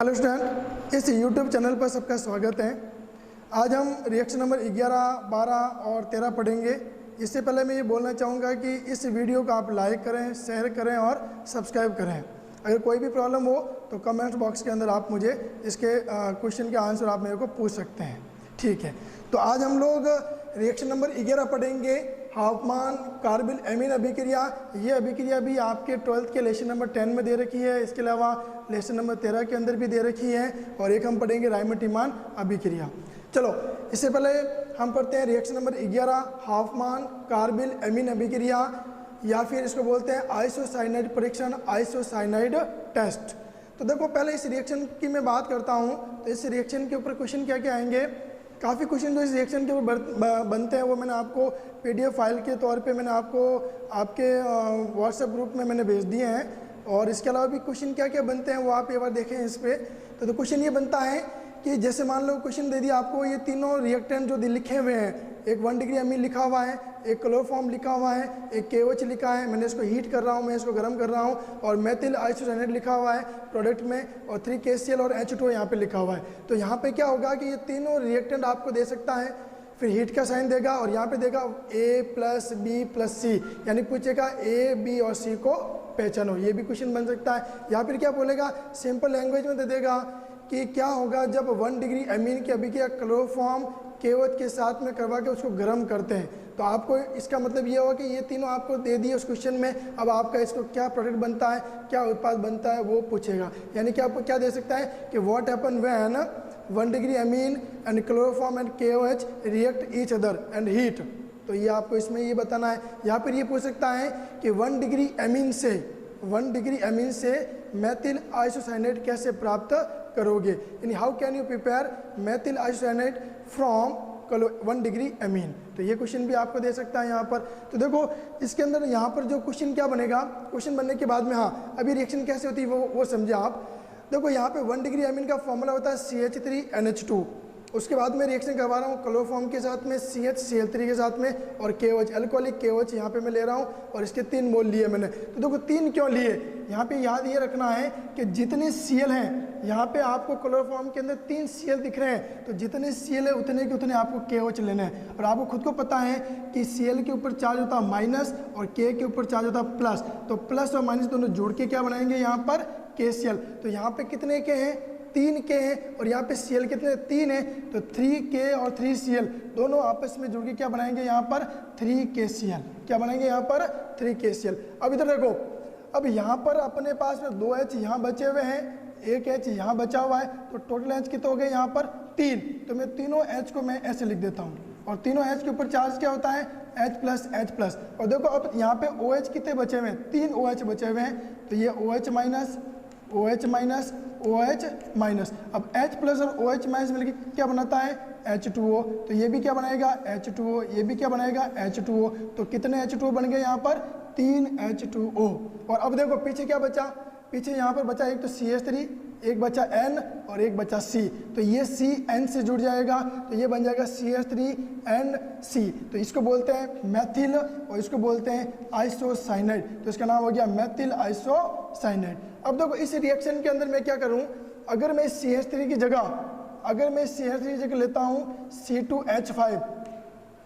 Hello student, इस YouTube channel पर सबका स्वागत है। आज हम रिएक्शन नंबर 11, 12 और 13 पढ़ेंगे। इससे पहले मैं ये बोलना चाहूँगा कि इस वीडियो को आप लाइक करें, शेयर करें और सब्सक्राइब करें। अगर कोई भी प्रॉब्लम हो तो कमेंट बॉक्स के अंदर आप मुझे इसके क्वेश्चन के आंसर आप मेरे को पूछ सकते हैं, ठीक है। तो आज हम लोग रिएक्शन नंबर 11 पढ़ेंगे, हाफमान कार्बिल एमीन अभिक्रिया। ये अभिक्रिया भी आपके 12th के लेसन नंबर 10 में दे रखी है। इसके अलावा लेसन नंबर 13 के अंदर भी दे रखी है। और एक हम पढ़ेंगे रायमन-टीमान अभिक्रिया। चलो, इससे पहले हम पढ़ते हैं रिएक्शन नंबर 11, हाफमान कार्बिल एमीन अभिक्रिया, या फिर इसको बोलते हैं आइसोसाइनाइड परीक्षण, आइसोसाइनाइड टेस्ट। तो देखो, पहले इस रिएक्शन की मैं बात करता हूँ। तो इस रिएक्शन के ऊपर क्वेश्चन क्या क्या आएंगे। काफ़ी क्वेश्चन जो इस रिएक्शन के ऊपर बनते हैं वो मैंने आपको PDF फाइल के तौर पे मैंने आपको आपके व्हाट्सएप ग्रुप में मैंने भेज दिए हैं। और इसके अलावा भी क्वेश्चन क्या क्या बनते हैं वो आप एक बार देखें इस पर। तो क्वेश्चन ये बनता है कि जैसे मान लो क्वेश्चन दे दिया आपको, ये तीनों रिएक्टेंट जो लिखे हुए हैं, एक 1 डिग्री अमीन लिखा हुआ है, एक क्लोरोफॉर्म लिखा हुआ है, एक KOH लिखा है, मैंने इसको हीट कर रहा हूँ, मैं इसको गर्म कर रहा हूँ, और मेथिल आइसोसाइनेट लिखा हुआ है प्रोडक्ट में, और 3KCl और H2O यहाँ पे लिखा हुआ है। तो यहाँ पे क्या होगा कि ये तीनों रिएक्टेंट आपको दे सकता है, फिर हीट का साइन देगा और यहाँ पे देगा A+B+C, यानी पूछेगा A, B और C को पहचानो। ये भी क्वेश्चन बन सकता है। या फिर क्या बोलेगा, सिंपल लैंग्वेज में दे देगा कि क्या होगा जब 1 डिग्री अमीन की अभिक्रिया क्लोरोफॉर्म KOH के साथ में करवा के उसको गर्म करते हैं। तो आपको इसका मतलब ये होगा कि ये तीनों आपको दे दिए उस क्वेश्चन में। अब आपका इसको क्या प्रोडक्ट बनता है, क्या उत्पाद बनता है वो पूछेगा। यानी कि आपको क्या दे सकता है कि what happen when 1 degree amine and chloroform and KOH react each other and heat. तो ये आपको इसमें ये बताना है। या फिर ये पूछ सकता है कि 1 डिग्री अमीन से मेथिल आइसोसाइनेट कैसे प्राप्त करोगे, यानी how can you prepare methyl isocyanate from 1 degree amine. तो ये क्वेश्चन भी आपको दे सकता है यहाँ पर। तो देखो, इसके अंदर यहाँ पर जो क्वेश्चन क्या बनेगा, क्वेश्चन बनने के बाद में, हाँ, अभी रिएक्शन कैसे होती है वो समझे आप। देखो, यहाँ पे 1 डिग्री अमीन का फॉर्मूला होता है CH3NH2। उसके बाद मैं रिएक्शन करवा रहा हूँ क्लोरोफॉर्म के साथ में, CHCl3 के साथ में, और KOH अल्कोहलिक KOH यहाँ पे मैं ले रहा हूँ, और इसके 3 मोल लिए मैंने। तो देखो 3 क्यों लिए, यहाँ पे याद ये रखना है कि जितने Cl हैं, यहाँ पे आपको क्लोरोफॉर्म के अंदर 3 Cl दिख रहे हैं, तो जितने Cl है उतने के उतने आपको KOH लेने हैं। और आपको खुद को पता है कि Cl के ऊपर चार्ज होता है माइनस और K के ऊपर चार्ज होता है प्लस। तो प्लस और माइनस दोनों जोड़ के क्या बनाएंगे यहाँ पर, KCl। तो यहाँ पे कितने के हैं, 3K हैं, और यहाँ पे Cl कितने, 3 है। तो 3K और 3Cl दोनों आपस में जुड़ के क्या बनाएंगे यहाँ पर, 3KCl। क्या बनाएंगे यहाँ पर, 3KCl। अब इधर देखो, अब यहाँ पर अपने पास में 2 H यहाँ बचे हुए हैं, 1 H यहाँ बचा हुआ है, तो टोटल H कितने हो गए यहाँ पर, 3। तो मैं तीनों H को मैं ऐसे लिख देता हूँ, और तीनों H के ऊपर चार्ज क्या होता है, H+H+। और देखो अब यहाँ पे OH कितने बचे हुए हैं, 3 OH बचे हुए हैं। तो ये OH minus, OH minus, OH minus. अब H प्लस और OH माइनस मिलकर क्या बनाता है, H2O। तो ये भी क्या बनाएगा, H2O, ये भी क्या बनाएगा, H2O। तो कितने H2O बन गए यहाँ पर, 3 H2O। और अब देखो पीछे क्या बचा, पीछे यहाँ पर बचा एक तो CH3, एक बचा N और एक बचा C। तो ये CN से जुड़ जाएगा, तो ये बन जाएगा CH3NC। तो इसको बोलते हैं मेथिल और इसको बोलते हैं आइसोसाइनाइड। तो इसका नाम हो गया मेथिल आइसोसाइनाइड। अब देखो, इस रिएक्शन के अंदर मैं क्या करूं, अगर मैं CH3 की जगह लेता हूं C2H5,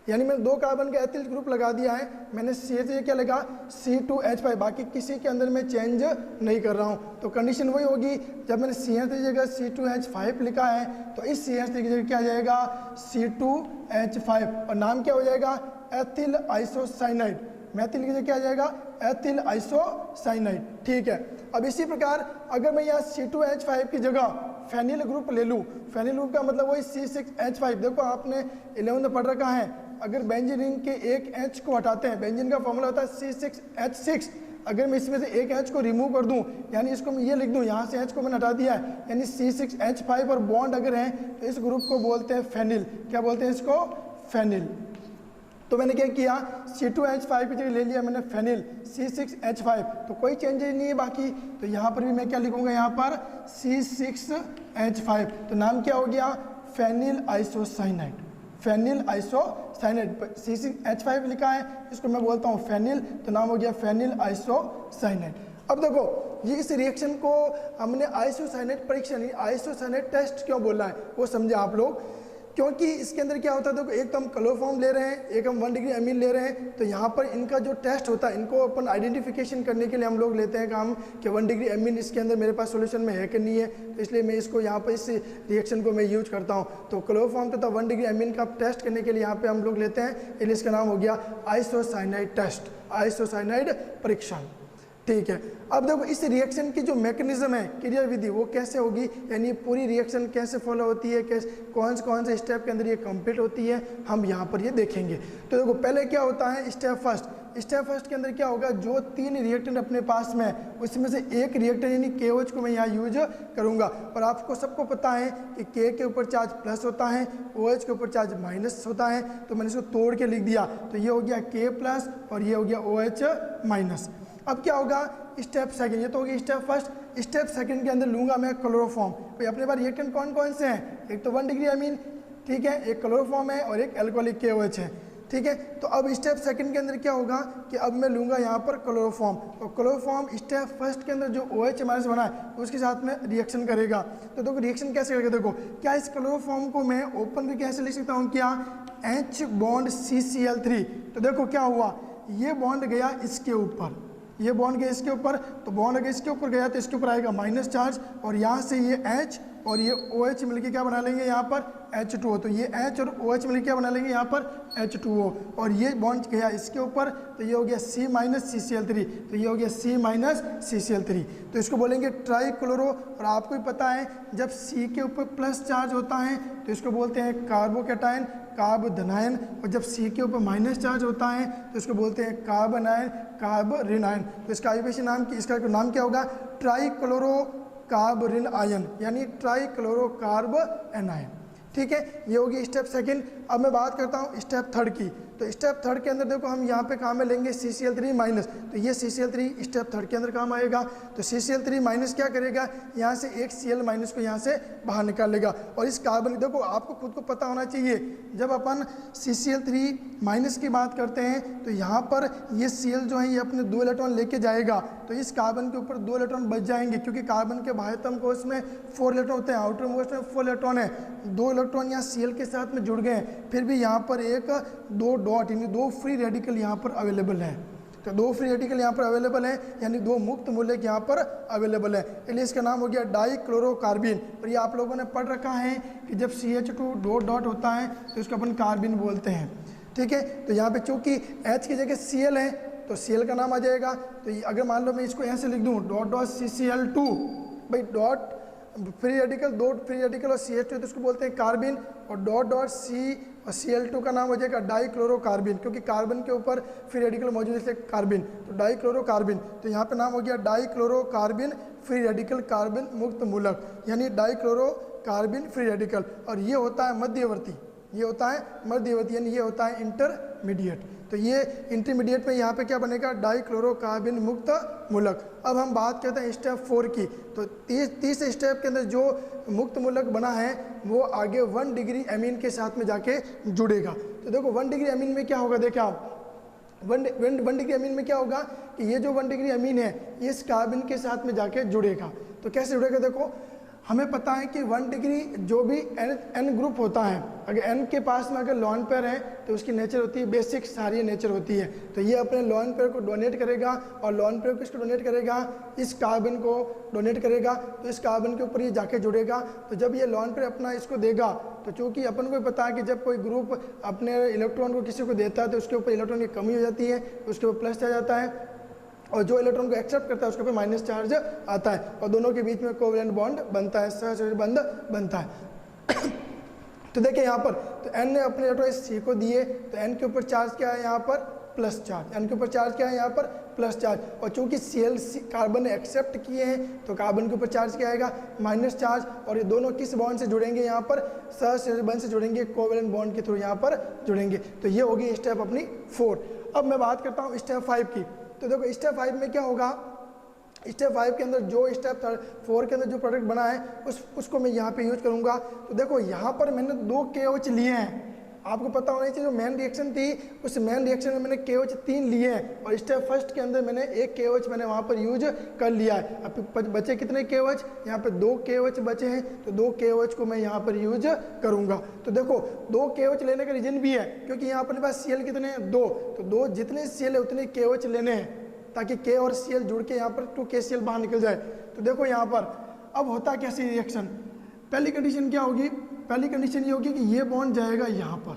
यानी मैंने 2 कार्बन का एथिल ग्रुप लगा दिया है, मैंने CH3 क्या लगा, C2H5, बाकी किसी के अंदर मैं चेंज नहीं कर रहा हूं। तो कंडीशन वही होगी, जब मैंने CH3 की जगह C2H5 लिखा है, तो इस CH3 की जगह क्या आ जाएगा, C2H5, और नाम क्या हो जाएगा, एथिल आइसोसाइनाइड। मेथिल की जगह क्या आ जाएगा, एथिल आइसोसाइनाइड, ठीक है। अब इसी प्रकार अगर मैं यहाँ C2H5 की जगह फेनिल ग्रुप ले लूँ, फेनिल ग्रुप का मतलब वही C6H5। देखो आपने 11th में पढ़ रखा है, अगर बेंजीन रिंग के एक H को हटाते हैं, बेंजीन का फॉर्मूला होता है C6H6। अगर मैं इसमें से एक H को रिमूव कर दूं, यानी इसको मैं ये लिख दूं, यहाँ से H को मैंने हटा दिया है, यानी C6H5 और बॉन्ड अगर है तो इस ग्रुप को बोलते हैं फेनिल। क्या बोलते हैं इसको, फेनिल। तो मैंने क्या किया, C2H5 की जगह ले लिया मैंने फेनिल, C6H5। तो कोई चेंजेस नहीं है बाकी। तो यहाँ पर भी मैं क्या लिखूंगा, यहाँ पर C6H5। तो नाम क्या हो गया, phenyl isocyanide. Phenyl isocyanide, C6H5 लिखा है, इसको मैं बोलता हूँ फेनिल, तो नाम हो गया फेनिल आइसोसाइनाइड। अब देखो ये इस रिएक्शन को हमने आइसोसाइनेट परीक्षण, आइसोसाइनेट टेस्ट क्यों बोला है वो समझे आप लोग, क्योंकि इसके अंदर क्या होता है, देखो एक तो हम क्लोरोफॉर्म ले रहे हैं, एक हम 1 डिग्री अमीन ले रहे हैं, तो यहाँ पर इनका जो टेस्ट होता है, इनको अपन आइडेंटिफिकेशन करने के लिए हम लोग लेते हैं काम कि 1 डिग्री अमीन इसके अंदर मेरे पास सॉल्यूशन में है कि नहीं है, तो इसलिए मैं इसको यहाँ पर इस रिएक्शन को मैं यूज करता हूँ। तो क्लोरोफॉर्म तथा 1 डिग्री अमीन का टेस्ट करने के लिए यहाँ पर हम लोग लेते हैं, इसलिए इसका नाम हो गया आइसोसाइनाइड टेस्ट, आइसोसाइनाइड परीक्षण। ठीक है, अब देखो इस रिएक्शन की जो मैकेनिज्म है, क्रिया विधि, वो कैसे होगी, यानी पूरी रिएक्शन कैसे फॉलो होती है, कैसे कौन से स्टेप के अंदर ये कंप्लीट होती है, हम यहाँ पर ये देखेंगे। तो देखो पहले क्या होता है, स्टेप फर्स्ट के अंदर क्या होगा, जो 3 रिएक्टेंट अपने पास में है उसमें से एक रिएक्टेंट यानी KOH को मैं यहाँ यूज करूँगा। और आपको सबको पता है कि K के ऊपर चार्ज प्लस होता है, OH के ऊपर चार्ज माइनस होता है, तो मैंने इसको तोड़ के लिख दिया, तो ये हो गया K प्लस और ये हो गया OH माइनस। अब क्या होगा, स्टेप सेकंड, ये तो होगी स्टेप फर्स्ट। स्टेप सेकंड के अंदर लूंगा मैं क्लोरोफॉर्म। भाई अपने पास रिएक्टेंट कौन कौन से हैं, एक तो 1 डिग्री अमीन, ठीक है, एक क्लोरोफॉर्म है और एक अल्कोहलिक KOH है, ठीक है। तो अब स्टेप सेकंड के अंदर क्या होगा कि अब मैं लूंगा यहाँ पर क्लोरोफॉर्म, और क्लोरोफॉर्म स्टेप फर्स्ट के अंदर जो OH माइनस बना है उसके साथ में रिएक्शन करेगा। तो देखो रिएक्शन कैसे करेगा, देखो क्या इस क्लोरोफॉर्म को मैं ओपन करके ऐसे लिख सकता हूँ, क्या H बॉन्ड CCl3, तो देखो क्या हुआ, ये बॉन्ड गया इसके ऊपर, ये बॉन्ड गया इसके ऊपर, तो बॉन्ड अगर इसके ऊपर गया तो इसके ऊपर आएगा माइनस चार्ज, और यहाँ से ये H और ये OH मिलके क्या बना लेंगे यहाँ पर H2O, तो ये H और OH मिलके क्या बना लेंगे यहाँ पर H2O, और ये बॉन्ड गया इसके ऊपर, तो ये हो गया C माइनस CCl3, तो ये हो गया C माइनस CCl3, तो इसको बोलेंगे ट्राई क्लोरो। और आपको भी पता है जब C के ऊपर प्लस चार्ज होता है तो इसको बोलते हैं कार्बोकैटायन, कार्बोधनायन, और जब C के ऊपर माइनस चार्ज होता है तो इसको बोलते हैं कार्बोनायन, कार्बोरिनायन। तो इसका आयुर्वेदिक नाम, इसका नाम क्या होगा, ट्राई क्लोरो कार्बोरिन आयन, यानी ट्राई क्लोरो कार्ब एनायन, ठीक है। ये होगी स्टेप सेकंड। अब मैं बात करता हूँ स्टेप थर्ड की। तो स्टेप थर्ड के अंदर देखो हम यहाँ पे काम में लेंगे CCl3 माइनस, तो ये CCl3 स्टेप थर्ड के अंदर काम आएगा। तो CCl3 माइनस क्या करेगा, यहाँ से एक Cl माइनस को यहाँ से बाहर निकालेगा, और इस कार्बन, देखो आपको खुद को पता होना चाहिए, जब अपन CCl3 माइनस की बात करते हैं तो यहाँ पर ये Cl जो है ये अपने 2 इलेक्ट्रॉन लेके जाएगा, तो इस कार्बन के ऊपर 2 इलेक्ट्रॉन बच जाएंगे, क्योंकि कार्बन के बाह्यतम कोष में 4 इलेक्ट्रॉन होते हैं, आउटर मोस्ट में 4 इलेक्ट्रॉन है, 2 इलेक्ट्रॉन यहाँ Cl के साथ में जुड़ गए हैं, फिर भी यहाँ पर एक 2 डॉट यानी 2 फ्री रेडिकल यहाँ पर अवेलेबल है। तो 2 फ्री रेडिकल यहाँ पर अवेलेबल है, यानी 2 मुक्त मूलक यहाँ पर अवेलेबल है, इसलिए इसका नाम हो गया डाइक्लोरोकार्बिन। और ये आप लोगों ने पढ़ रखा है कि जब CH2 डॉट डॉट होता है तो इसको अपन कार्बिन बोलते हैं, ठीक है। तो यहाँ पे चूंकि H की जगह Cl है तो Cl का नाम आ जाएगा। तो अगर मान लो मैं इसको ऐसे लिख दूँ डॉट डॉट CCl2, भाई डॉट फ्री रेडिकल, दो फ्री रेडिकल और CH2 तो इसको बोलते हैं कार्बिन, और डॉट डॉट C और Cl2 का नाम हो जाएगा डाइक्लोरोकार्बिन, क्योंकि कार्बन के ऊपर फ्री रेडिकल मौजूद है इसलिए कार्बिन, तो डाइक्लोरोकार्बिन। तो यहाँ पे नाम हो गया डाइक्लोरोकार्बिन फ्री रेडिकल कार्बन मुक्त मूलक, यानी डाइक्लोरोकार्बिन फ्री रेडिकल। और ये होता है मध्यवर्ती, ये होता है मध्यवर्ती, यानी ये होता है इंटरमीडिएट। तो ये इंटरमीडिएट में यहाँ पे क्या बनेगा, डाइक्लोरोकार्बिन मुक्त मूलक। अब हम बात करते हैं स्टेप 4 की। तो 30 स्टेप के अंदर जो मुक्त मूलक बना है वो आगे 1 डिग्री एमीन के साथ में जाके जुड़ेगा। तो देखो 1 डिग्री एमीन में क्या होगा, देखिए आप 1 डिग्री एमीन में क्या होगा कि ये जो 1 डिग्री एमीन है ये इस कार्बन के साथ में जाके जुड़ेगा। तो कैसे जुड़ेगा, देखो हमें पता है कि 1 डिग्री जो भी N ग्रुप होता है, अगर N के पास में अगर लॉन पेयर है तो उसकी नेचर होती है बेसिक क्षारीय नेचर होती है। तो ये अपने लॉन पेयर को डोनेट करेगा, और लॉन पेयर किसको डोनेट करेगा, इस कार्बन को डोनेट करेगा, तो इस कार्बन के ऊपर ये जाके जुड़ेगा। तो जब ये लॉन पेयर अपना इसको देगा, तो चूंकि अपन को पता है कि जब कोई ग्रुप अपने इलेक्ट्रॉन को किसी को देता है तो उसके ऊपर इलेक्ट्रॉन की कमी हो जाती है, उसके ऊपर प्लस आ जाता है, और जो इलेक्ट्रॉन को एक्सेप्ट करता है उसके ऊपर माइनस चार्ज आता है, और दोनों के बीच में कोवेलेंट बॉन्ड बनता है, सहसंयोजक बंध बनता है। तो देखिए यहाँ पर तो N ने अपने इलेक्ट्रॉन C को दिए, तो N के ऊपर चार्ज क्या है यहाँ पर, प्लस चार्ज। N के ऊपर चार्ज क्या है यहाँ पर, प्लस चार्ज। और चूंकि Cl कार्बन ने एक्सेप्ट किए हैं तो कार्बन के ऊपर चार्ज क्या आएगा, माइनस चार्ज। और ये दोनों किस बॉन्ड से जुड़ेंगे, यहाँ पर सहसंयोजक बंध से जुड़ेंगे, कोवेलेंट बॉन्ड के थ्रू यहाँ पर जुड़ेंगे। तो ये होगी स्टेप अपनी 4। अब मैं बात करता हूँ स्टेप 5 की। तो देखो स्टेप 5 में क्या होगा, स्टेप 5 के अंदर जो स्टेप 4 के अंदर जो प्रोडक्ट बना है उसको मैं यहाँ पे यूज करूँगा। तो देखो यहाँ पर मैंने 2 KOH लिए हैं, आपको पता होना चाहिए जो मेन रिएक्शन थी उस मेन रिएक्शन में मैंने KOH 3 लिए हैं और स्टेप फर्स्ट के अंदर मैंने एक KOH मैंने वहाँ पर यूज कर लिया है। अब बचे कितने KOH, यहाँ पे 2 KOH बचे हैं, तो 2 KOH को मैं यहाँ पर यूज करूँगा। तो देखो 2 KOH लेने का रीजन भी है क्योंकि यहाँ अपने पास Cl कितने हैं 2, तो 2 जितने Cl है उतने KOH लेने हैं ताकि K और Cl जुड़ के यहाँ पर 2KCl बाहर निकल जाए। तो देखो यहाँ पर अब होता कैसे रिएक्शन, पहली कंडीशन क्या होगी, पहली कंडीशन ये होगी कि ये बॉन्ड जाएगा यहाँ पर,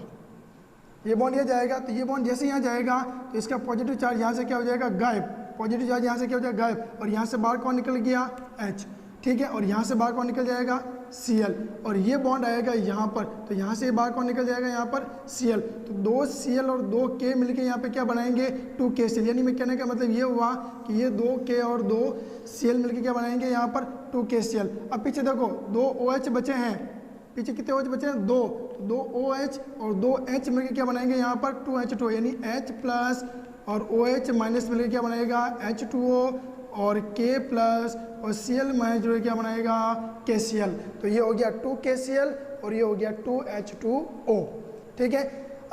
ये बॉन्ड ये जाएगा, तो ये बॉन्ड जैसे यहाँ जाएगा तो इसका पॉजिटिव चार्ज यहाँ से क्या हो जाएगा गायब, पॉजिटिव चार्ज यहाँ से क्या हो जाएगा गायब, और यहाँ से बाहर कौन निकल गया H, ठीक है, और यहाँ से बाहर कौन निकल जाएगा Cl, और ये बॉन्ड आएगा यहाँ पर, तो यहाँ से बाहर कौन निकल जाएगा यहाँ पर Cl, तो 2 Cl और 2 K मिलके यहाँ पे क्या बनाएंगे 2KCl, यानी मैं कहने का मतलब ये हुआ कि ये 2 K और 2 Cl मिलके क्या बनाएंगे यहाँ पर 2KCl। अब पीछे देखो 2 OH बचे हैं, पीछे कितने OH बचे हैं 2, तो 2 OH और 2 H मिलके क्या बनाएंगे यहाँ पर 2H2, यानी H प्लस और OH माइनस मिलके क्या बनाएगा H2O और K प्लस और Cl माइनस जो क्या बनाएगा KCl, तो ये हो गया 2KCl और ये हो गया 2H2O, ठीक है।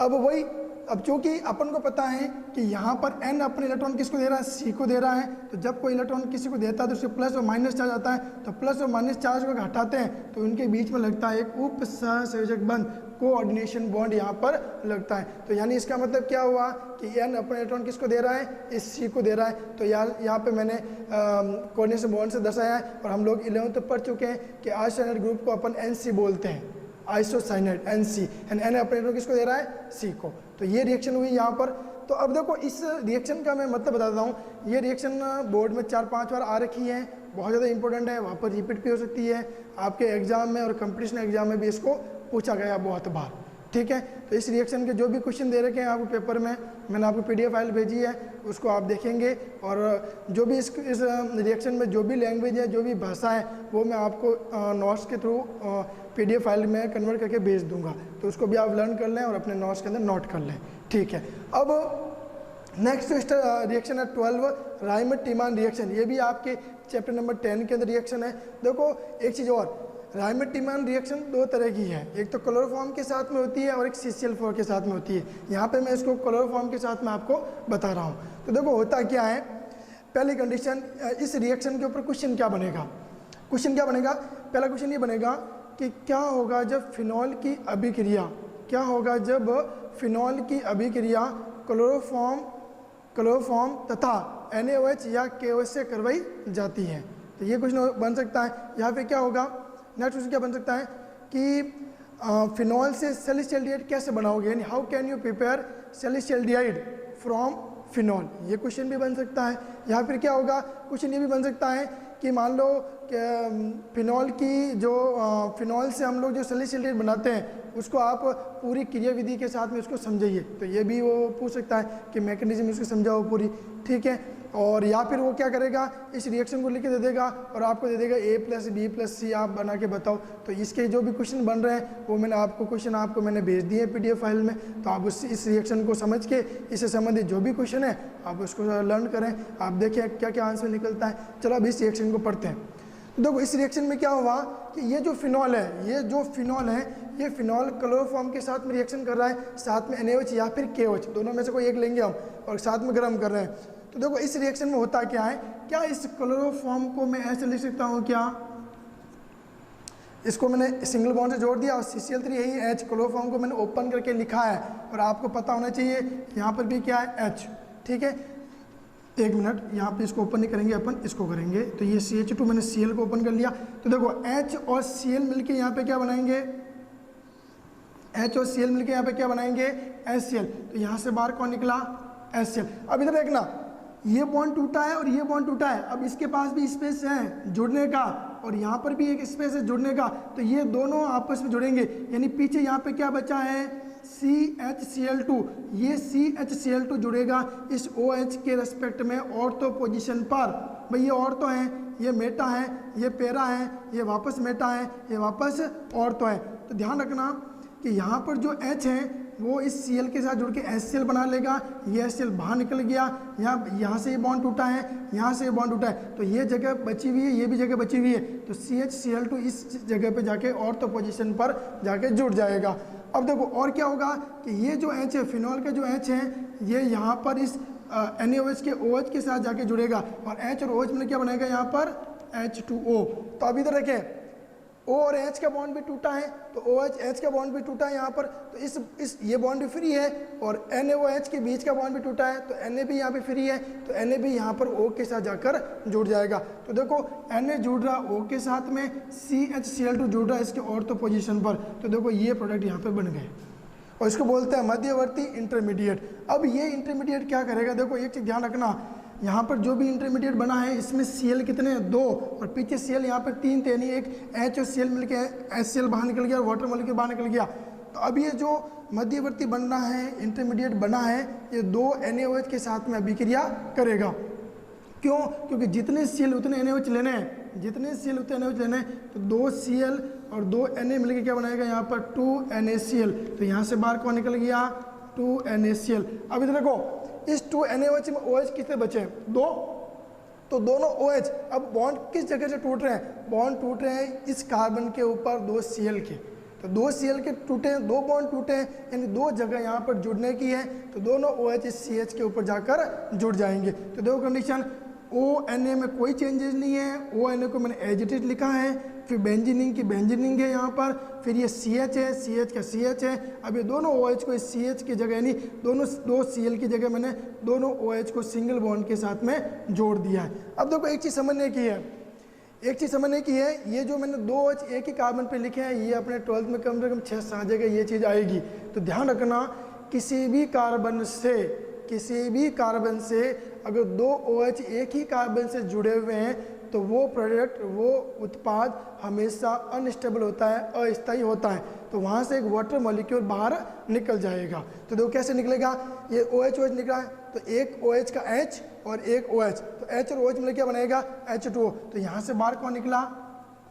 अब वही, अब चूंकि अपन को पता है कि यहाँ पर N अपने इलेक्ट्रॉन किसको दे रहा है C को दे रहा है, तो जब कोई इलेक्ट्रॉन किसी को देता है तो उसके प्लस और माइनस चार्ज आता है, तो प्लस और माइनस चार्ज को हटाते हैं तो उनके बीच में लगता है एक उपसहसंयोजक बंध, कोऑर्डिनेशन बॉन्ड यहाँ पर लगता है। तो यानी इसका मतलब क्या हुआ कि N अपने इलेक्ट्रॉन किसको दे रहा है, इस C को दे रहा है। तो यहाँ पे मैंने कोऑर्डिनेशन बॉन्ड से दर्शाया है, और हम लोग 11th पढ़ चुके हैं कि आइसोसाइनेट ग्रुप को अपन NC बोलते हैं, आइसोसाइनेट NC, एंड N अपने इलेक्ट्रॉन किसको दे रहा है C को। तो ये रिएक्शन हुई यहाँ पर। तो अब देखो इस रिएक्शन का मैं मतलब बता देता हूँ, ये रिएक्शन बोर्ड में 4-5 बार आ रखी है, बहुत ज़्यादा इंपॉर्टेंट है, वहाँ पर रिपीट भी हो सकती है, आपके एग्जाम में और कंपटीशन एग्जाम में भी इसको पूछा गया बहुत बार, ठीक है। तो इस रिएक्शन के जो भी क्वेश्चन दे रखे हैं आपको पेपर में, मैंने आपको PDF फाइल भेजी है, उसको आप देखेंगे, और जो भी इस रिएक्शन में जो भी लैंग्वेज है, जो भी भाषा है, वो मैं आपको नोट्स के थ्रू PDF फाइल में कन्वर्ट करके भेज दूंगा, तो उसको भी आप लर्न कर लें और अपने नोट्स के अंदर नोट कर लें, ठीक है। अब नेक्स्ट रिएक्शन है 12 रायमंड-टीमान रिएक्शन, ये भी आपके चैप्टर नंबर 10 के अंदर रिएक्शन है। देखो एक चीज़ और, रायमंड-टीमान रिएक्शन 2 तरह की है, एक तो क्लोरोफॉर्म के साथ में होती है और एक CCl4 के साथ में होती है। यहाँ पे मैं इसको क्लोरोफॉर्म के साथ में आपको बता रहा हूँ। तो देखो होता क्या है, पहली कंडीशन, इस रिएक्शन के ऊपर क्वेश्चन क्या बनेगा, क्वेश्चन क्या बनेगा, पहला क्वेश्चन ये बनेगा कि क्या होगा जब फिनॉल की अभिक्रिया, क्या होगा जब फिनॉल की अभिक्रिया क्लोरोफॉर्म तथा NaOH या KOH से करवाई जाती है। तो ये क्वेश्चन बन सकता है। यहाँ पे क्या होगा, नेक्स्ट क्वेश्चन क्या बन सकता है कि फिनॉल से सैलिसिल्डिहाइड कैसे बनाओगे, यानी how can you prepare salicylaldehyde from phenol, ये क्वेश्चन भी बन सकता है। यहाँ फिर क्या होगा, क्वेश्चन ये भी बन सकता है कि मान लो कि फिनॉल की जो फिनॉल से हम लोग जो सैलिसिल्डिहाइड बनाते हैं उसको आप पूरी क्रियाविधि के साथ में उसको समझाइए, तो ये भी वो पूछ सकता है कि मैकेनिज्म इसको समझाओ पूरी, ठीक है। और या फिर वो क्या करेगा, इस रिएक्शन को लिख के दे देगा और आपको दे देगा A + B + C आप बना के बताओ। तो इसके जो भी क्वेश्चन बन रहे हैं वो मैंने आपको क्वेश्चन मैंने भेज दिए PDF फाइल में, तो आप इस रिएक्शन को समझ के इससे संबंधित जो भी क्वेश्चन है आप उसको लर्न करें, आप देखें क्या क्या आंसर निकलता है। चलो अब इस रिएक्शन को पढ़ते हैं। तो देखो इस रिएक्शन में क्या हुआ कि ये जो फिनॉल है, ये फिनॉल क्लोरोफॉर्म के साथ में रिएक्शन कर रहा है, साथ में NaOH या फिर KOH, दोनों में से कोई एक लेंगे हम, और साथ में गर्म कर रहे हैं। तो देखो इस रिएक्शन में होता क्या है, क्या इस क्लोरोफॉर्म को मैं ऐसे लिख सकता हूँ, क्या इसको मैंने सिंगल बॉन्ड से जोड़ दिया और CCl3 यही H, क्लोरोफॉर्म को मैंने ओपन करके लिखा है, और आपको पता होना चाहिए यहाँ पर भी क्या है H, ठीक है। एक मिनट, यहाँ पे इसको ओपन नहीं करेंगे अपन, इसको करेंगे। तो ये CH2 मैंने Cl को ओपन कर लिया, तो देखो H और Cl मिलके यहाँ पे क्या बनाएंगे, H और Cl मिलके यहाँ पे क्या बनाएंगे HCl, तो यहाँ से बाहर कौन निकला HCl। अब इधर देखना, ये बॉन्ड टूटा है और ये बॉन्ड टूटा है, अब इसके पास भी स्पेस है जुड़ने का और यहाँ पर भी एक स्पेस है जुड़ने का, तो ये दोनों आपस में जुड़ेंगे, यानी पीछे यहाँ पे क्या बचा है CHCl2, ये CHCl2 जुड़ेगा इस OH के रेस्पेक्ट में ऑर्थो पोजीशन पर। भाई ये ऑर्थो है, ये मेटा है, ये पैरा है, ये वापस मेटा है, ये वापस ऑर्थो है। तो ध्यान रखना कि यहाँ पर जो H है वो इस Cl के साथ जुड़ के HCl बना लेगा, ये HCl बाहर निकल गया, यहाँ से ये बॉन्ड टूटा है, यहाँ से ये बॉन्ड टूटा है, तो ये जगह बची हुई है, ये भी जगह बची हुई है, तो CHCl2 इस जगह पे जाके ऑर्थो पोजीशन पर जाके जुड़ जाएगा। अब देखो और क्या होगा कि ये जो H है, फिनॉल का जो H है, ये यहाँ पर इस NaOH के OH के साथ जाके जुड़ेगा और H और OH में क्या बनेगा यहाँ पर H2O। तो अब इधर रखें, O और H का बॉन्ड भी टूटा है, तो OH H का बॉन्ड भी टूटा है यहाँ पर, तो इस ये बॉन्ड भी फ्री है, और NaOH के बीच का बॉन्ड भी टूटा है, तो Na भी यहाँ पे फ्री है, तो Na भी यहाँ पर O के साथ जाकर जुड़ जाएगा। तो देखो Na जुड़ रहा O के साथ में, CHCl2 जुड़ रहा है इसके ऑर्थो पोजीशन पर, तो देखो ये प्रोडक्ट यहाँ पे बन गए और इसको बोलते हैं मध्यवर्ती इंटरमीडिएट। अब ये इंटरमीडिएट क्या करेगा, देखो एक चीज़ ध्यान रखना, यहाँ पर जो भी इंटरमीडिएट बना है इसमें Cl कितने हैं, 2, और पीछे Cl यहाँ पर 3 थे, यानी एक H और Cl मिलके HCl बाहर निकल गया और वाटर मॉलिक्यूल बाहर निकल गया। तो अब ये जो मध्यवर्ती बनना है, इंटरमीडिएट बना है, ये 2 NaOH के साथ में अभिक्रिया करेगा। क्यों? क्योंकि जितने Cl उतने NaOH लेने हैं, जितने Cl उतने NaOH लेने हैं, तो 2 Cl और 2 Na मिलके क्या बनाएगा यहाँ पर 2 NaCl, तो यहाँ से बाहर कौन निकल गया 2 NaCl। अब इधर देखो इस 2 NaOH में OH कितने बचे हैं, 2, तो दोनों OH अब बॉन्ड किस जगह से टूट रहे हैं, बॉन्ड टूट रहे हैं इस कार्बन के ऊपर 2 Cl के, तो 2 Cl के टूटे हैं, 2 बॉन्ड टूटे हैं, यानी 2 जगह यहाँ पर जुड़ने की है, तो दोनों OH इस CH के ऊपर जाकर जुड़ जाएंगे। तो देखो कंडीशन, ONA में कोई चेंजेस नहीं है, ONA को मैंने एज इट इज लिखा है, फिर बेंजीनिंग की बेंजीनिंग है यहाँ पर, फिर ये CH है, CH का CH है। अब ये दोनों OH को इस CH की जगह, यानी दोनों 2 Cl की जगह मैंने दोनों OH को सिंगल बॉन्ड के साथ में जोड़ दिया है। अब देखो एक चीज़ समझने की है, एक चीज़ समझने की है, ये जो मैंने 2 OH एक ही कार्बन पे लिखे हैं, ये अपने 12th में कम से कम 6-7 जगह ये चीज़ आएगी। तो ध्यान रखना, किसी भी कार्बन से अगर 2 OH एक ही कार्बन से जुड़े हुए हैं तो वो प्रोडक्ट, वो उत्पाद हमेशा अनस्टेबल होता है, अस्थायी होता है, तो वहाँ से एक वाटर मॉलिक्यूल बाहर निकल जाएगा। तो देखो कैसे निकलेगा, ये OH निकला है, तो एक OH का H और एक OH, तो H और OH मिलकर क्या बनेगा H2O, तो यहाँ से बाहर कौन निकला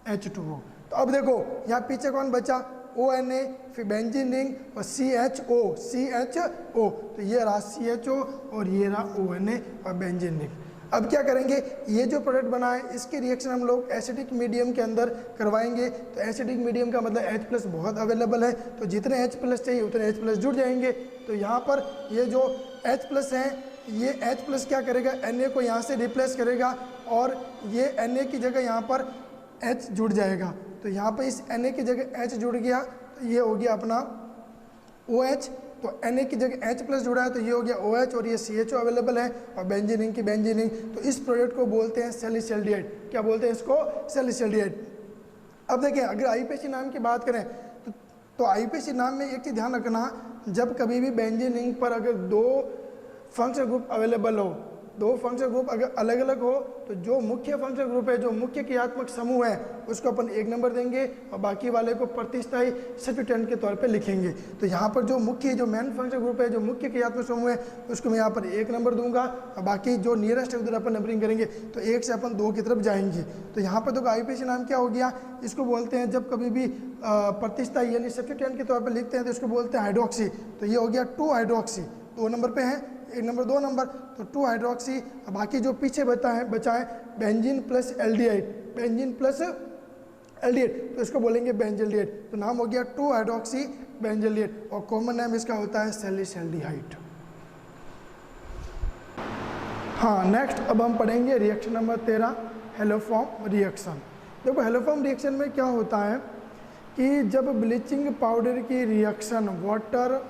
H2O। तो अब देखो यहाँ पीछे कौन बचा ONA, फिर बेंजीन रिंग और CHO, तो ये रहा CHO और ये रहा ONA और बेंजीन रिंग। अब क्या करेंगे, ये जो प्रोडक्ट बना है इसकी रिएक्शन हम लोग एसिडिक मीडियम के अंदर करवाएंगे। तो एसिडिक मीडियम का मतलब H+ बहुत अवेलेबल है, तो जितने H+ चाहिए उतने H+ जुड़ जाएंगे। तो यहाँ पर ये जो H+ है, ये H+ क्या करेगा, Na को यहाँ से रिप्लेस करेगा और ये Na की जगह यहाँ पर H जुड़ जाएगा। तो यहाँ पर इस Na की जगह H जुड़ गया, तो ये हो गया अपना OH, तो Na की जगह H+ जुड़ा है, तो ये हो गया OH और ये CHO अवेलेबल है और बेंजीन की बेंजीन। तो इस प्रोडक्ट को बोलते हैं सैलिसिल्डिहाइड। क्या बोलते हैं इसको, सैलिसिल्डिहाइड। अब देखिए अगर IUPAC नाम की बात करें तो IUPAC नाम में एक चीज़ ध्यान रखना, जब कभी भी बेंजीन रिंग पर अगर 2 फंक्शनल ग्रुप अवेलेबल हो, 2 फंक्शनल ग्रुप अगर अलग अलग हो, तो जो मुख्य फंक्शनल ग्रुप है, जो मुख्य क्रियात्मक समूह है, उसको अपन 1 नंबर देंगे और बाकी वाले को प्रतिस्थायी सब्स्टिट्यूएंट के तौर पे लिखेंगे। तो यहाँ पर जो मुख्य, जो मेन फंक्शनल ग्रुप है, जो मुख्य क्रियात्मक समूह है, उसको मैं यहाँ पर 1 नंबर दूंगा और बाकी जो नियरेस्ट है उधर अपन नंबरिंग करेंगे, तो 1 से अपन 2 की तरफ जाएंगे। तो यहाँ पर देखो IUPAC नाम क्या हो गया, इसको बोलते हैं जब कभी भी प्रतिस्थायी यानी सब्स्टिट्यूएंट के तौर पर लिखते हैं तो इसको बोलते हैं हाइड्रोक्सी। तो ये हो गया 2 हाइड्रोक्सी, 2 नंबर पे है, 1 नंबर 2 नंबर, तो 2 हाइड्रोक्सी। बाकी जो पीछे बचा है benzene plus aldehyde, benzene plus aldehyde, तो इसको बोलेंगे बेंजल्डिहाइड। तो नाम हो गया 2 हाइड्रोक्सी बेंजल्डिहाइड और कॉमन नाम इसका होता है सैलिसिल्डिहाइड। हाँ, नेक्स्ट अब हम पढ़ेंगे रिएक्शन नंबर 13, हेलोफॉर्म रिएक्शन। देखो हेलोफॉर्म रिएक्शन में क्या होता है कि जब ब्लीचिंग पाउडर की रिएक्शन वाटर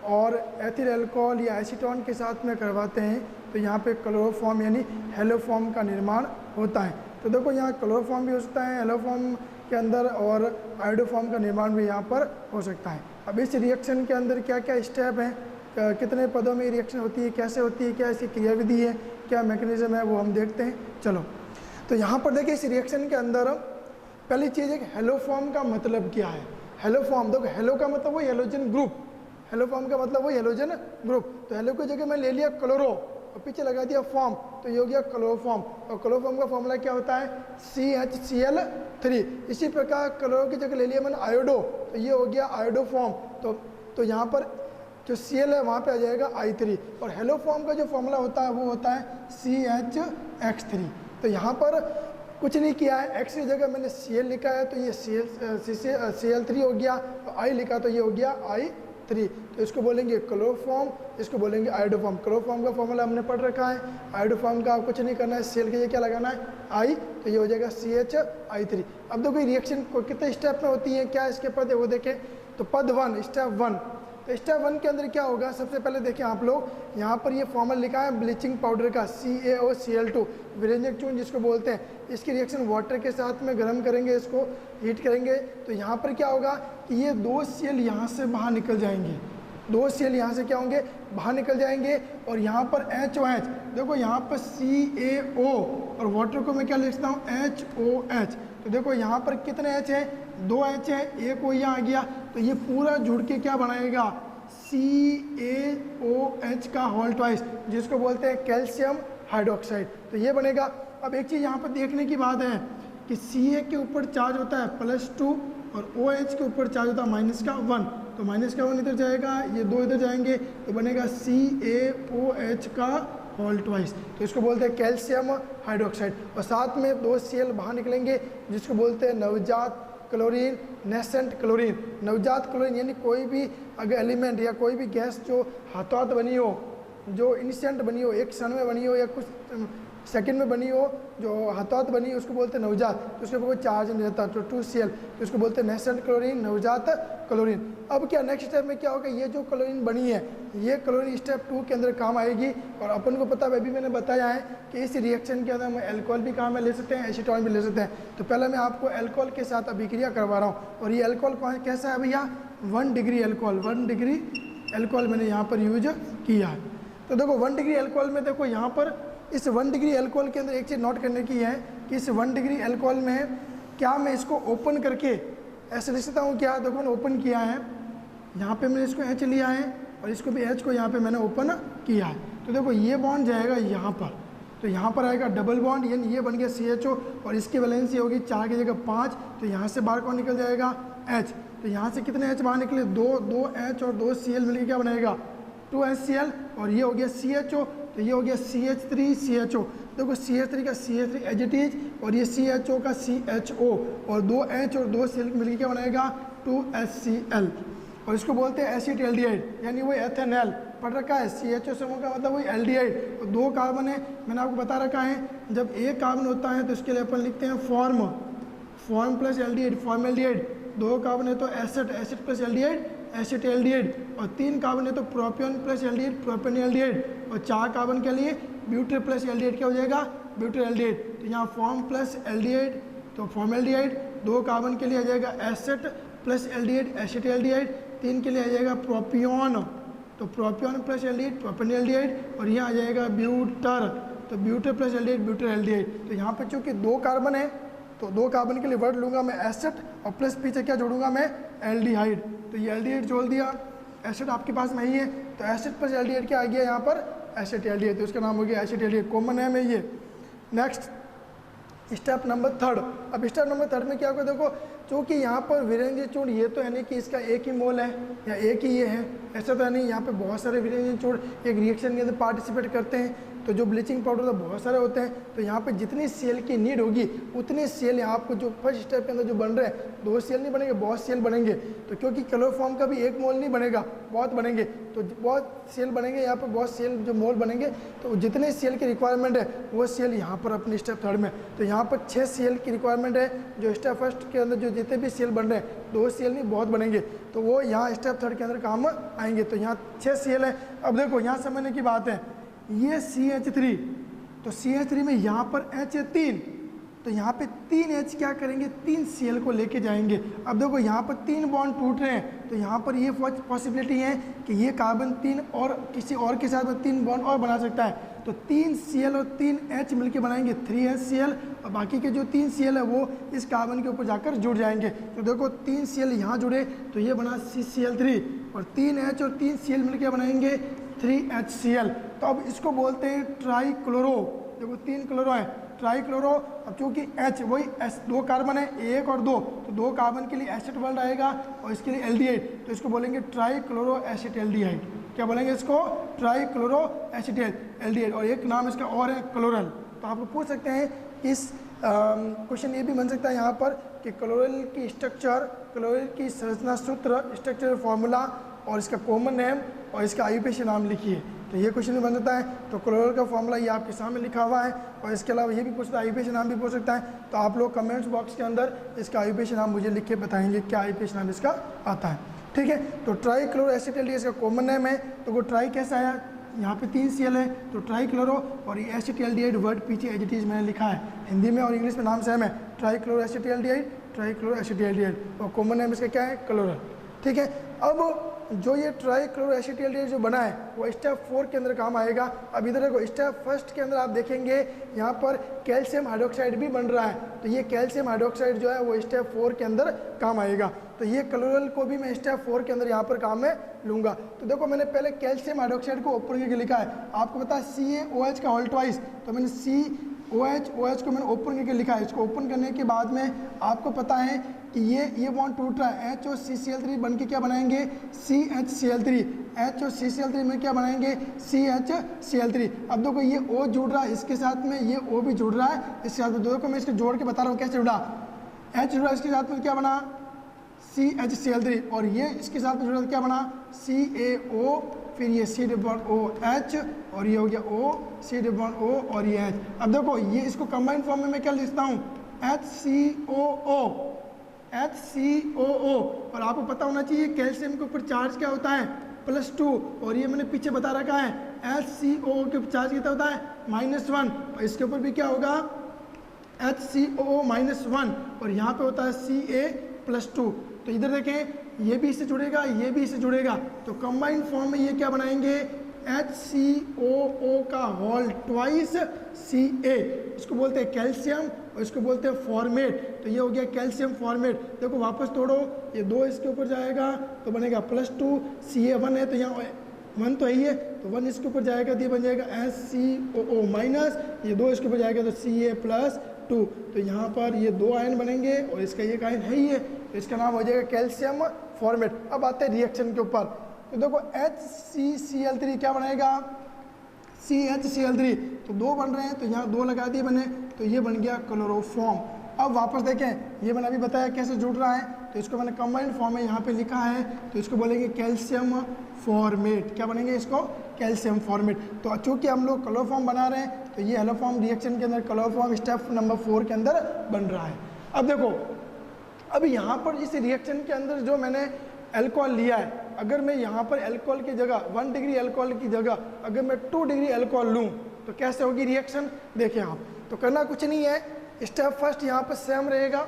और एथिल अल्कोहल या एसीटोन के साथ में करवाते हैं, तो यहाँ पे क्लोरोफॉर्म यानी हेलोफॉर्म का निर्माण होता है। तो देखो यहाँ क्लोरोफॉर्म भी हो सकता है हेलोफॉर्म के अंदर और आयोडोफॉर्म का निर्माण भी यहाँ पर हो सकता है। अब इस रिएक्शन के अंदर क्या क्या स्टेप हैं, कितने पदों में रिएक्शन होती है, कैसे होती है, क्या इसकी क्रियाविधि है, क्या मैकेनिज्म है, वो हम देखते हैं। चलो, तो यहाँ पर देखिए इस रिएक्शन के अंदर पहली चीज़ है कि हेलोफॉर्म का मतलब क्या है। हेलोफॉर्म, देखो हेलो का मतलब वो हेलोजन ग्रुप, हेलोफॉर्म का मतलब वो हेलोजन ग्रुप। तो हेलो की जगह मैं ले लिया क्लोरो, और पीछे लगा दिया फॉर्म, तो ये हो गया क्लोरोफॉर्म। और क्लोरोफॉर्म का फॉर्मूला क्या होता है? CHCl3। इसी प्रकार क्लोरो की जगह ले लिया मैंने आयोडो, तो ये हो गया आयोडोफॉर्म। तो यहाँ पर जो Cl है वहाँ पे आ जाएगा I3। और हेलोफॉर्म का जो फॉर्मूला होता है वो होता है CHX3। तो यहाँ पर कुछ नहीं किया है, X की जगह मैंने Cl लिखा है तो ये Cl3 हो गया, और I लिखा तो ये हो गया I3। तो इसको बोलेंगे क्लोरोफॉर्म, इसको बोलेंगे आयोडोफॉर्म। क्लोरोफॉर्म का फॉर्मूला हमने पढ़ रखा है, आयोडोफॉर्म का कुछ नहीं करना है, Cl के लिए क्या लगाना है? I, तो ये हो जाएगा CHI3। अब देखो रिएक्शन को कितने स्टेप में होती है, क्या इसके पद है वो देखें। तो पद 1, स्टेप 1। तो स्टेप 1 के अंदर क्या होगा, सबसे पहले देखें आप लोग, यहाँ पर ये फॉर्मूला लिखा है ब्लीचिंग पाउडर का CaOCl2, विरंजक चूर्ण जिसको बोलते हैं। इसकी रिएक्शन वाटर के साथ में गर्म करेंगे, इसको हीट करेंगे, तो यहाँ पर क्या होगा कि ये 2 Cl यहाँ से बाहर निकल जाएंगे, 2 Cl यहाँ से क्या होंगे? बाहर निकल जाएंगे। और यहाँ पर HOH, देखो यहाँ पर CaO और वाटर को मैं क्या लिखता हूँ? HOH। तो देखो यहाँ पर कितने H हैं? 2 H है, एक O यहाँ आ गया, तो ये पूरा जुड़ के क्या बनाएगा? CaOH का होल ट्वाइस, जिसको बोलते हैं कैल्शियम हाइड्रोक्साइड। तो ये बनेगा। अब एक चीज़ यहाँ पर देखने की बात है कि Ca के ऊपर चार्ज होता है +2 और OH के ऊपर चार्ज होता है -1। तो -1 इधर जाएगा, ये 2 इधर जाएंगे, तो बनेगा CaOH का होल ट्वाइस। तो इसको बोलते हैं कैल्शियम हाइड्रोक्साइड। और साथ में 2 Cl बाहर निकलेंगे, जिसको बोलते हैं नवजात क्लोरीन, नेसेंट क्लोरीन। नवजात क्लोरीन यानी कोई भी अगर एलिमेंट या कोई भी गैस जो हाथों हाथ बनी हो, जो इंस्टेंट बनी हो, एक क्षण में बनी हो या कुछ सेकंड में बनी हो, जो हाथों हाथ बनी हो, उसको बोलते हैं नवजात। तो उसके ऊपर कोई चार्ज नहीं रहता, तो 2 Cl, तो उसको बोलते हैं नेसेंट क्लोरीन, नवजात क्लोरीन। अब क्या नेक्स्ट स्टेप में क्या होगा, ये जो क्लोरीन बनी है, ये क्लोरीन स्टेप 2 के अंदर काम आएगी। और अपन को पता है, अभी मैंने बताया है कि इस रिएक्शन के अंदर हम एल्कोहल भी काम में ले सकते हैं, एसीटोन भी ले सकते हैं। तो पहले मैं आपको एल्कोहल के साथ अभिक्रिया करवा रहा हूँ। और ये एल्कोहल कैसा है भैया? 1 डिग्री एल्कोहल, 1 डिग्री एल्कोहल मैंने यहाँ पर यूज किया है। तो देखो 1 डिग्री एल्कोहल में, देखो यहाँ पर इस 1 डिग्री एल्कोहल के अंदर एक चीज़ नोट करने की है कि इस 1 डिग्री एल्कोहल में क्या मैं इसको ओपन करके ऐसे लिख सकता हूँ क्या? देखो मैंने ओपन किया है, यहाँ पे मैंने इसको H लिया है और इसको भी H को यहाँ पे मैंने ओपन किया है। तो देखो ये बॉन्ड जाएगा यहाँ पर, तो यहाँ पर आएगा डबल बॉन्ड, यानी ये बन गया CHO और इसकी वैलेंसी होगी 4 की जगह 5। तो यहाँ से बाहर कौन निकल जाएगा? H। तो यहाँ से कितने H बाहर निकले? 2 H और 2 Cl मिलकर क्या बनेगा? 2 HCl। और ये हो गया CHO, तो ये हो गया CH3CHO। देखो CH3 का CH3 एज इट इज, और ये CHO का CHO, और 2 H और 2 Cl मिलकर क्या बनेगा? 2 HCl। और इसको बोलते हैं एसिटाल्डिहाइड, यानी वो एथेनॉल पढ़ रखा है। CHO समूह का मतलब वही एल्डिहाइड। तो 2 कार्बन है, मैंने आपको बता रखा है, जब एक कार्बन होता है तो इसके लिए अपन लिखते हैं form plus aldehyde, formaldehyde. 2 carbon है तो एसिड प्लस एल्डिहाइड, एसिटाल्डिहाइड। और 3 कार्बन है तो प्रोपियन प्लस एल्डिहाइड, प्रोपेनएल्डिहाइड। और 4 कार्बन के लिए ब्यूटेर प्लस एल्डिहाइड क्या हो जाएगा? ब्यूटेर एल्डिहाइड। तो यहाँ फॉर्म प्लस एल्डिहाइड तो फॉर्मेल्डिहाइड, 2 कार्बन के लिए आ जाएगा एसिड प्लस एल्डिहाइड, एसिटाल्डिहाइड। 3 के लिए आ जाएगा प्रोपियन, तो प्रोपियन प्लस एल्डिहाइड, प्रोपेनएल्डिहाइड। और यहाँ आ जाएगा ब्यूटर, तो ब्यूटेर प्लस एल्डिहाइड, ब्यूटेर एल्डिहाइड। तो यहाँ पे चूँकि 2 कार्बन है तो 2 कार्बन के लिए वर्ड लूँगा मैं एसिड, और प्लस पीछे क्या जोड़ूंगा मैं? एल्डिहाइड। तो ये एल्डिहाइड जोड़ दिया, एसिड आपके पास में ही है, तो एसिड प्लस एल्डिहाइड क्या आ गया यहाँ पर? एसिटाल्डिहाइड। तो इसका नाम हो गया एसिटाल्डिहाइड, कॉमन नेम है ये। Next step number 3। अब स्टेप नंबर 3 में क्या होगा? देखो चूँकि यहाँ पर विरंजन चूर्ण ये तो है नहीं कि इसका एक ही मोल है या एक ही ये है, ऐसा तो है नहीं। यहाँ पे बहुत सारे विरंजन चूर्ण एक रिएक्शन के अंदर पार्टिसिपेट करते हैं, तो जो ब्लीचिंग पाउडर तो बहुत सारे होते हैं। तो यहाँ पे जितनी Cl की नीड होगी उतने Cl यहाँ आपको जो फर्स्ट स्टेप के अंदर जो बन रहे हैं, 2 Cl नहीं बनेंगे, बहुत Cl बनेंगे। तो क्योंकि क्लोरोफॉर्म का भी एक मोल नहीं बनेगा, बहुत बनेंगे, तो बहुत Cl बनेंगे यहाँ पर, बहुत Cl जो मोल बनेंगे। तो जितने Cl की रिक्वायरमेंट है वो Cl यहाँ पर अपने स्टेप 3 में, तो यहाँ पर 6 Cl की रिक्वायरमेंट है। जो स्टेप फर्स्ट के अंदर जो जितने भी Cl बन रहे हैं, 2 Cl नहीं बहुत बनेंगे, तो वो यहाँ स्टेप 3 के अंदर काम आएंगे। तो यहाँ 6 Cl है। अब देखो यहाँ समझने की बात है, ये CH3, तो CH3 में यहाँ पर H है 3, तो यहाँ पे 3 H क्या करेंगे? 3 Cl को लेके जाएंगे। अब देखो यहाँ पर 3 बॉन्ड टूट रहे हैं, तो यहाँ पर ये पॉसिबिलिटी है कि ये कार्बन 3 और किसी और के साथ में 3 बॉन्ड और बना सकता है। तो 3 Cl और 3 H मिलके बनाएंगे 3 HCl, और बाकी के जो 3 Cl है वो इस कार्बन के ऊपर जाकर जुड़ जाएंगे। तो देखो 3 Cl यहाँ जुड़े तो ये बना CCl3, और 3 H और 3 Cl मिलके बनाएंगे 3HCl। तो अब इसको बोलते हैं ट्राई क्लोरो। देखो 3 क्लोरो है, ट्राई क्लोरो। अब चूंकि H वही S 2 कार्बन है, 1 और 2, तो 2 कार्बन के लिए एसिड वर्ड आएगा और इसके लिए एल्डिहाइड, तो इसको बोलेंगे ट्राई क्लोरो एसिटेल्डिहाइड। क्या बोलेंगे इसको? Try chloro acetaldehyde. और एक नाम इसका और है क्लोरल। तो आपको पूछ सकते हैं इस क्वेश्चन ये भी बन सकता है यहाँ पर कि क्लोरल की स्ट्रक्चर, क्लोरल की संरचना सूत्र, स्ट्रक्चर फॉर्मूला और इसका कॉमन नेम और इसका आयुपेश नाम लिखिए। तो ये क्वेश्चन भी बन सकता है। तो क्लोरल का फॉर्मूला ये आपके सामने लिखा हुआ है और इसके अलावा ये भी पूछता है, आयुपेश नाम भी पूछ सकता है। तो आप लोग कमेंट्स बॉक्स के अंदर इसका आयुपेश नाम मुझे लिख के बताएंगे क्या आयुपेश नाम इसका आता है। ठीक है, तो ट्राई क्लोरो एसिटेल्डिहाइड इसका कॉमन नेम है। तो वो ट्राई कैसा आया? यहाँ पे 3 Cl है, तो ट्राई क्लोरो, और ये एसिटेल्डिहाइड वर्ड पीछे एज इट इज मैंने लिखा है, हिंदी में और इंग्लिश में नाम सेम है, try chloro acetaldehyde, try chloro acetaldehyde, और कॉमन नेम इसका क्या है? क्लोरल। ठीक है, अब जो ये ट्राई क्लोरो एसिटेल्डिहाइड जो बना है वो स्टेप 4 के अंदर काम आएगा। अब इधर देखो स्टेप 1 के अंदर आप देखेंगे यहाँ पर कैल्शियम हाइड्रोक्साइड भी बन रहा है, तो ये कैल्शियम हाइड्रोक्साइड जो है वो स्टेप 4 के अंदर काम आएगा। तो ये क्लोरल को भी मैं स्टेप 4 के अंदर यहाँ पर काम में लूँगा। तो देखो मैंने पहले कैल्शियम हाइड्रोक्साइड को ओपन करके लिखा है, आपको पता है CaOH का होल ट्वाइस, तो मैंने COH को मैंने ओपन करके लिखा है। इसको ओपन करने के बाद में आपको पता है कि ये बॉन्ड टूट रहा है, H और CCl3 बन के क्या बनाएंगे? CHCl3। H और CCl3 में क्या बनाएंगे? CHCl3। अब देखो ये O जुड़ रहा है इसके साथ में, ये O भी जुड़ रहा है इसके साथ में। देखो मैं इसको जोड़ के बता रहा हूँ कैसे जुड़ा। H जुड़ा इसके साथ में क्या बना? CHCl3, और ये इसके साथ में जुड़ा क्या बना? CaO, फिर ये C∪OH, और ये हो गया O, C∪O, और ये H। अब देखो ये इसको कंबाइंड फॉर्म में मैं क्या लिखता हूँ? HCOO। और आपको पता होना चाहिए कैल्शियम के ऊपर चार्ज क्या होता है? +2, और ये मैंने पीछे बता रखा है HCOO के ऊपर चार्ज कितना होता है? -1, और इसके ऊपर भी क्या होगा? HCOO -1, और यहाँ पे होता है Ca+2। तो इधर देखें ये भी इससे जुड़ेगा, ये भी इससे जुड़ेगा, तो कंबाइंड फॉर्म में ये क्या बनाएंगे? HCOO का होल ट्वाइस Ca। इसको बोलते हैं कैल्शियम और इसको बोलते हैं फॉर्मेट। तो ये हो गया कैल्शियम फॉर्मेट। देखो वापस तोड़ो, ये 2 इसके ऊपर जाएगा तो बनेगा +2, Ca1 है तो यहाँ 1 तो है ही है, तो 1 इसके ऊपर जाएगा तो ये बन जाएगा HCOO-, ये 2 इसके ऊपर जाएगा तो Ca+2। तो यहाँ पर ये 2 आयन बनेंगे और इसका एक आयन है ही है, तो इसका नाम हो जाएगा कैल्शियम फॉर्मेट। अब आते हैं रिएक्शन के ऊपर। तो देखो HCCl3 क्या बनाएगा? CHCl3, तो 2 बन रहे हैं तो यहाँ 2 लगा दिए बने, तो ये बन गया क्लोरोफॉर्म। अब वापस देखें, ये मैंने अभी बताया कैसे जुड़ रहा है, तो इसको मैंने कंबाइंड फॉर्म में यहाँ पे लिखा है, तो इसको बोलेंगे कैल्शियम फॉर्मेट। क्या बनेंगे इसको? Calcium formate. तो चूँकि हम लोग क्लोरोफॉर्म बना रहे हैं तो ये हेलोफॉर्म रिएक्शन के अंदर क्लोरोफॉर्म स्टेप नंबर 4 के अंदर बन रहा है। अब देखो अब यहाँ पर इस रिएक्शन के अंदर जो मैंने एल्कोहल लिया है, अगर मैं यहाँ पर एल्कोहल की जगह 1 डिग्री एल्कोहल की जगह अगर मैं 2 डिग्री एल्कोहल लूँ तो कैसे होगी रिएक्शन? देखिए आप, तो करना कुछ नहीं है, स्टेप फर्स्ट यहाँ पर सेम रहेगा,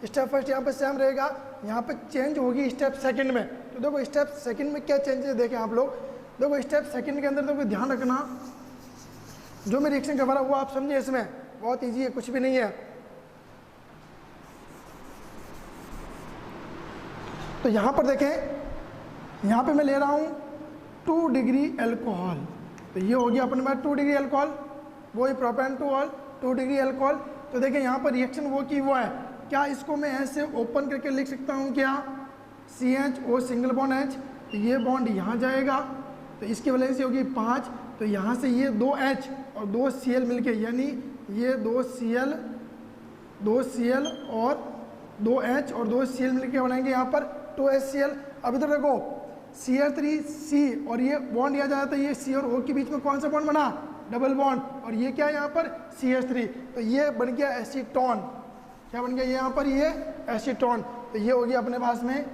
स्टेप फर्स्ट यहाँ पर सेम रहेगा, यहाँ पर चेंज होगी स्टेप सेकंड में। तो देखो स्टेप सेकंड में क्या चेंजेस देखें आप लोग। देखो स्टेप सेकंड के अंदर देखो ध्यान रखना, जो मैं रिएक्शन करवा रहा हूँ वो आप समझिए, इसमें बहुत ईजी है, कुछ भी नहीं है। तो यहाँ पर देखें, यहाँ पे मैं ले रहा हूँ 2 डिग्री एल्कोहल, तो ये हो गया अपने पास 2 डिग्री एल्कोहल, वो ही propane two ol 2 degree alcohol. तो देखें यहाँ पर रिएक्शन वो की वो है, क्या इसको मैं ऐसे ओपन करके लिख सकता हूँ क्या? CHO सिंगल बॉन्ड H, तो ये बॉन्ड यहाँ जाएगा तो इसकी वजह से होगी 5, तो यहाँ से ये 2H और 2 Cl मिलके, यानी ये 2 Cl और 2H और 2 Cl मिलके बनाएंगे यहाँ पर 2HCl। अब इधर देखो Cl3C और ये बॉन्ड यहाँ जाता है, ये C और O के बीच में कौन सा बॉन्ड बना? डबल बॉन्ड, और ये क्या है यहाँ पर? CH3, तो ये बन गया एसीटोन। क्या बन गया यहाँ पर? ये एसीटोन। तो ये हो गया अपने पास में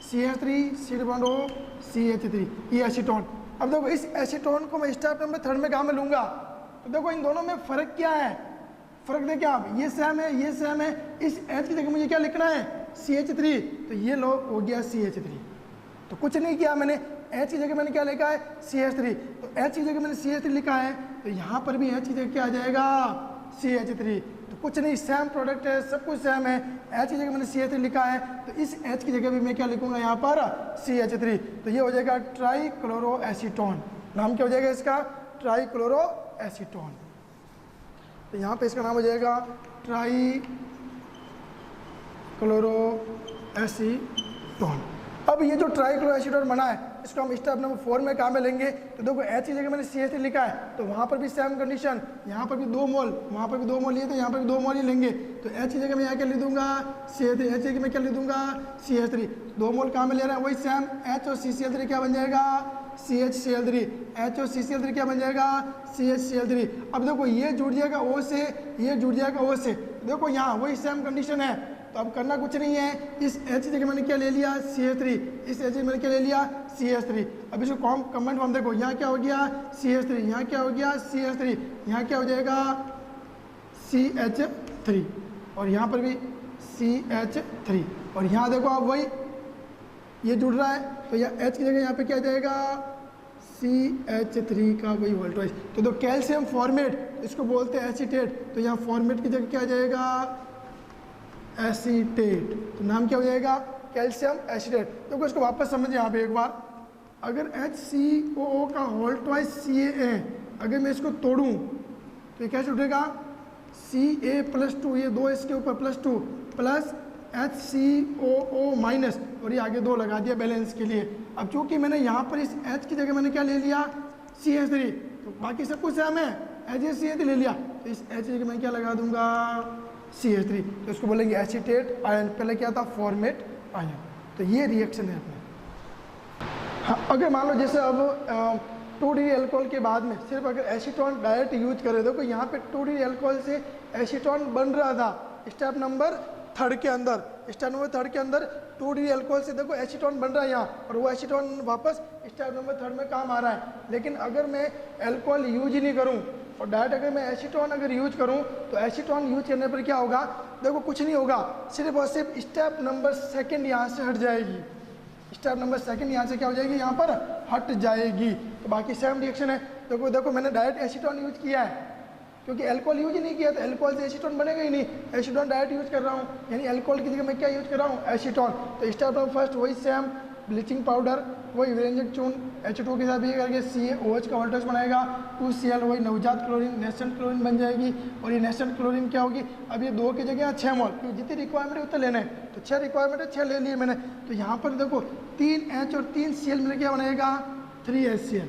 CH3 C∪O CH3, ये एसीटोन। अब देखो इस एसीटोन को मैं स्टेप नंबर 3 में कहाँ में लूँगा? तो देखो इन दोनों में फ़र्क क्या है? फ़र्क देखिए आप, ये सेम है, ये सेम है, इस H की जगह मुझे क्या लिखना है? CH3, तो ये लो हो गया CH3। तो कुछ नहीं किया मैंने, H की जगह मैंने क्या लिखा है? CH3, तो H की जगह मैंने CH3 लिखा है, तो यहाँ पर भी H की जगह क्या आ जाएगा? CH3। तो कुछ नहीं, सेम प्रोडक्ट है, सब कुछ सेम है। H की जगह मैंने CH3 लिखा है, तो इस H की जगह भी मैं क्या लिखूंगा यहाँ पर? CH3। तो ये हो जाएगा ट्राई क्लोरो एसीटोन। नाम क्या हो जाएगा इसका, ट्राईक्लोरो एसीटोन। तो यहाँ पे इसका नाम हो जाएगा ट्राईक्लोरो एसीटोन। अब ये जो ट्राईक्लोरो एसीटोन बना है इसको हम स्टेप नंबर 4 में काम में लेंगे। तो देखो H की जगह मैंने CH3 लिखा है, तो वहाँ पर भी सेम कंडीशन, यहाँ पर भी 2 मोल, वहाँ पर भी 2 मोल लिए तो यहाँ पर भी 2 मोल ही लेंगे। तो H की जगह मैं यहाँ क्या लिख दूंगा, CH3, H की जगह मैं क्या लिख दूंगा, CH3। 2 मोल काम में ले रहा है वही सेम, H और CCl3 क्या बन जाएगा, CHCl3। H और CCl3 क्या बन जाएगा, CHCl3। अब देखो ये जुड़ जाएगा O से, ये जुड़ जाएगा O से, देखो यहाँ वही सेम कंडीशन है। तो अब करना कुछ नहीं है, इस H जगह मैंने क्या ले लिया, CH3, इस H मैंने क्या ले लिया, CH3। अब इसको कमेंट फॉर्म देखो, यहाँ क्या हो गया, CH3, यहाँ क्या हो गया, CH3, यहाँ क्या हो जाएगा, CH3, और यहाँ पर भी CH3, और यहाँ देखो आप वही ये जुड़ रहा है, तो यहाँ H की जगह यहाँ पे क्या जाएगा, CH3 का वही वोल्टेज। तो कैल्शियम फॉर्मेट इसको बोलते हैं एसीटेट, तो यहाँ फॉर्मेट की जगह क्या जाएगा, एसीटेट। तो नाम क्या हो जाएगा, कैल्शियम एसीटेट। तो इसको वापस समझिए यहाँ पे एक बार, अगर HCOO का होल ट्वाइस CaA, अगर मैं इसको तोड़ूँ तो ये कैसे उठेगा, Ca+2, ये 2 इसके ऊपर +2 प्लस HCOO माइनस, और ये आगे 2 लगा दिया बैलेंस के लिए। अब चूंकि मैंने यहाँ पर इस H की जगह मैंने क्या ले लिया, CH3, तो बाकी सब कुछ सेम है, HCl3 ले लिया, तो इस H की जगह मैं क्या लगा दूंगा, CH3, तो इसको बोलेंगे एसीटेट आयन, पहले क्या था, फॉर्मेट आयन। तो ये रिएक्शन है अपने। हाँ, अगर मान लो जैसे अब 2 डिग्री अल्कोहल के बाद में सिर्फ अगर एसीटोन डायरेक्ट यूज करें, देखो यहाँ पे 2 डिग्री अल्कोहल से एसीटोन बन रहा था स्टेप नंबर 3 के अंदर, स्टेप नंबर 3 के अंदर 2 डिग्री अल्कोहल से देखो एसीटोन बन रहा है यहाँ, और वो एसीटोन वापस स्टेप नंबर 3 में काम आ रहा है। लेकिन अगर मैं अल्कोहल यूज ही नहीं करूँ और डायरेक्ट अगर मैं एसीटोन अगर यूज करूँ, तो एसीटोन यूज करने पर क्या होगा, देखो कुछ नहीं होगा, सिर्फ और सिर्फ स्टेप नंबर 2 यहाँ से हट जाएगी, स्टेप नंबर 2 यहाँ से क्या हो जाएगी, यहाँ पर हट जाएगी। तो बाकी सेम रिएक्शन है। देखो मैंने डायरेक्ट एसीटोन यूज किया है, क्योंकि अल्कोहल यूज ही नहीं किया, तो अल्कोहल से एसीटोन बनेगा ही नहीं, एसीटोन डायरेक्ट यूज कर रहा हूँ, यानी अल्कोहल की जगह मैं क्या यूज कर रहा हूँ, एसीटोन। तो स्टेप नंबर फर्स्ट वही सेम, ब्लीचिंग पाउडर, वही व्यंजक चून H2 के साथ भी करके CaOH का वोल्टेज बनाएगा, 2Cl, वही नवजात क्लोरीन, नेसेंट क्लोरीन बन जाएगी। और ये नेसेंट क्लोरीन क्या होगी, अब ये 2 की जगह 6 मोल, क्योंकि जितनी रिक्वायरमेंट है उतना लेना है, तो 6 रिक्वायरमेंट है, 6 ले लिए मैंने। तो यहाँ पर देखो 3H और 3Cl मिलकर क्या बनेगा, 3HCl,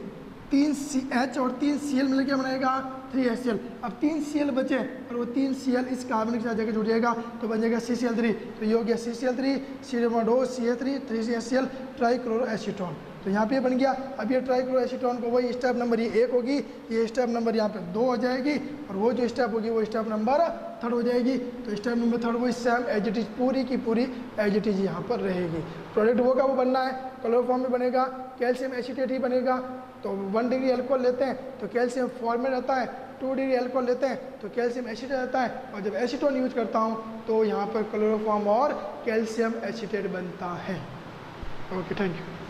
3H और 3Cl मिलकर क्या बनेगा, 3HCl। अब 3Cl बचे और वो 3Cl इस कार्बन के साथ जगह जुड़ जाएगा, तो बन जाएगा CCl3। तो ये हो गया CCl3, CH3, 3HCl, trichloro acetone. तो यहाँ पे बन गया। अब ये ट्राईक्लोरो एसीटोन को वही स्टेप नंबर ये 1 होगी, ये स्टेप नंबर यहाँ पे 2 हो जाएगी, और वो जो स्टेप होगी वो स्टेप नंबर 3 हो जाएगी। तो स्टेप नंबर 3 वही सेम एज इट इज, पूरी की पूरी एज इट इज यहाँ पर रहेगी। प्रोडक्ट वो का वो बनना है, क्लोरोफॉर्म में बनेगा, कैल्शियम एसीटेट ही बनेगा। तो 1 डिग्री अल्कोहल लेते हैं तो कैल्शियम फॉर्मेट रहता है, 2 डिग्री अल्कोहल लेते हैं तो कैल्शियम एसीटेट रहता है, और जब एसीटोन यूज करता हूँ तो यहाँ पर क्लोरोफॉर्म और कैल्शियम एसीटेट बनता है। Okay, thank you.